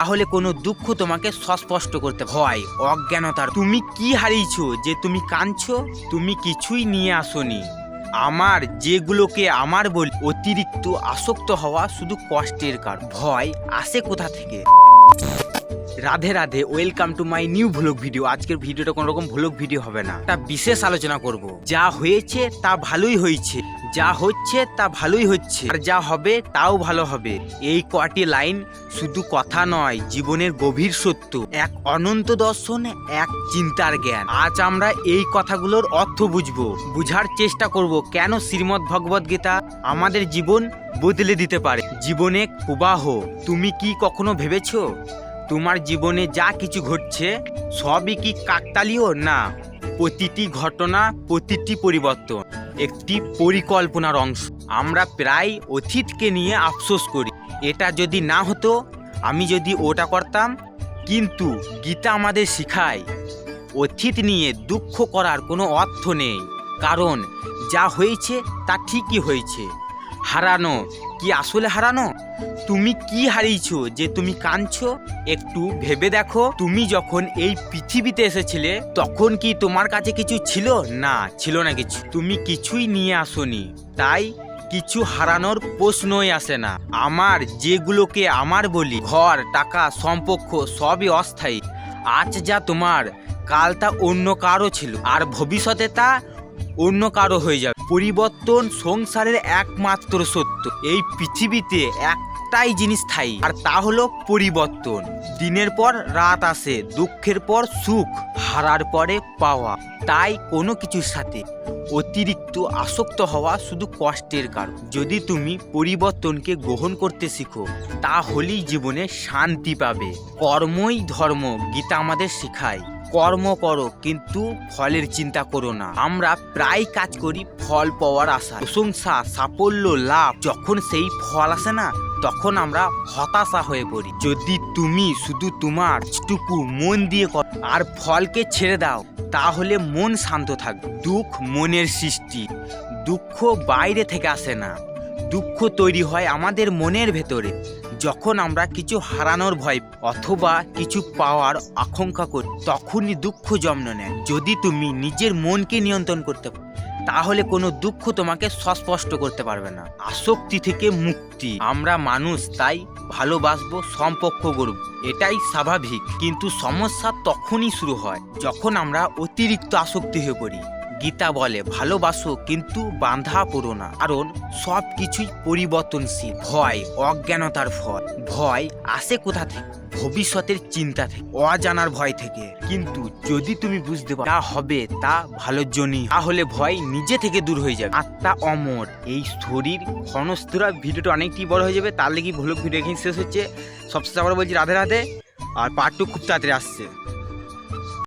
তাহলে কোনো দুঃখ তোমাকে স্পষ্ট করতে ভয় অজ্ঞানতার। তুমি কি হারিয়েছো যে তুমি কাঁদছো? তুমি কিছুই নিয়ে আসোনি। আমার যেগুলোকে আমার বলি অতিরিক্ত আসক্ত হওয়া শুধু কষ্টের কারণ। ভয় আসে কোথা থেকে? Radhe Radhe, welcome to my new vlog video. আজকের ভিডিওটা কোনো রকম ভ্লগ ভিডিও হবে না, একটা বিশেষ আলোচনা করব। যা হয়েছে তা ভালোই হয়েছে, যা হচ্ছে তা ভালোই হচ্ছে, আর যা হবে তাও ভালো হবে। এই কটি লাইন শুধু কথা নয়, জীবনের গভীর সত্য, এক অনন্ত দর্শন, এক চিন্তার জ্ঞান। আজ আমরা এই কথাগুলোর অর্থ বুঝবো, বুঝার চেষ্টা করব কেন শ্রীমদ্ ভগবদ গীতা আমাদের জীবন বদলে দিতে পারে। জীবনে প্রবাহ। তুমি কি কখনো ভেবেছো তোমার জীবনে যা কিছু ঘটছে সবই কি কাকতালীয়? না, প্রতিটি ঘটনা, প্রতিটি পরিবর্তন একটি পরিকল্পনার অংশ। আমরা প্রায় অতীতকে নিয়ে আফসোস করি, এটা যদি না হতো, আমি যদি ওটা করতাম। কিন্তু গীতা আমাদের শেখায় অতীত নিয়ে দুঃখ করার কোনো অর্থ নেই, কারণ যা হয়েছে তা ঠিকই হয়েছে। হারানো কি আসলে হারানো? তুমি কি হারিয়েছো যে তুমি কাঁদছো? একটু ভেবে দেখো, তুমি যখন এই পৃথিবীতে এসেছিলে তখন কি তোমার কাছে কিছু ছিল? না, ছিল না কিছু। তুমি কিছুই নিয়ে আসোনি, তাই কিছু হারানোর প্রশ্নই আসে না। আমার যেগুলোকে আমার বলি, ঘর, টাকা, সম্পর্ক সবই অস্থায়ী। আজ যা তোমার, কাল তা অন্য কারো ছিল, আর ভবিষ্যতে তা অন্য কারো হয়ে যাবে। পরিবর্তন সংসারের একমাত্র সত্য। এই পৃথিবীতে একটাই জিনিস স্থায়ী, আর তা হলো পরিবর্তন। দিনের পর রাত আসে, দুঃখের পর সুখ, হারার পরে পাওয়া। তাই কোনো কিছুর সাথে অতিরিক্ত আসক্ত হওয়া শুধু কষ্টের কারণ। যদি তুমি পরিবর্তনকে গ্রহণ করতে শিখো, তাহলেই জীবনে শান্তি পাবে। কর্মই ধর্ম, গীতা আমাদের শেখায়। কর্ম করো, কিন্তু ফলের চিন্তা করো না। আমরা প্রায় কাজ করি ফল পাওয়ার আশা, প্রশংসা, সাফল্য, লাভ। যখন সেই ফল আসে না, তখন আমরা হতাশা হয়ে পড়ি। যদি তুমি শুধু তোমার টুকু মন দিয়ে করো আর ফলকে ছেড়ে দাও, তাহলে মন শান্ত থাকবে। দুঃখ মনের সৃষ্টি, দুঃখ বাইরে থেকে আসে না। দুঃখ তৈরি হয় আমাদের মনের ভেতরে। যখন আমরা কিছু হারানোর ভয় অথবা কিছু পাওয়ার আকাঙ্ক্ষা করি, তখনই দুঃখ জন্ম নেয়। যদি তুমি নিজের মনকে নিয়ন্ত্রণ করতে পারো, তাহলে কোনো দুঃখ তোমাকে স্পষ্ট করতে পারবে না। আসক্তি থেকে মুক্তি। আমরা মানুষ, তাই ভালোবাসবো, সম্পর্ক গড়ব, এটাই স্বাভাবিক। কিন্তু সমস্যা তখনই শুরু হয় যখন আমরা অতিরিক্ত আসক্তি হয়ে পড়ি। গীতা বলে ভালোবাসো, কিন্তু বাঁধা পড়ো না, কারণ সব কিছুই পরিবর্তনশীল। ভয় অজ্ঞানতার ফল। ভয় আসে কোথা থেকে? ভবিষ্যতের চিন্তা থেকে, অজানার ভয় থেকে। কিন্তু যদি তুমি বুঝতে পারো যা হবে তা ভালোর জন্যই, তাহলে ভয় নিজে থেকে দূর হয়ে যাবে। আত্মা অমর, এই শরীর ক্ষণস্থায়ী। ভিডিওটা অনেকটি বড় হয়ে যাবে, তার লেগে ভ্লগ ভিডিও এখানে শেষ হচ্ছে। সবশেষে আবার বলছি রাধে রাধে, আর পার্ট 2 খুব তাড়াতাড়ি আসছে।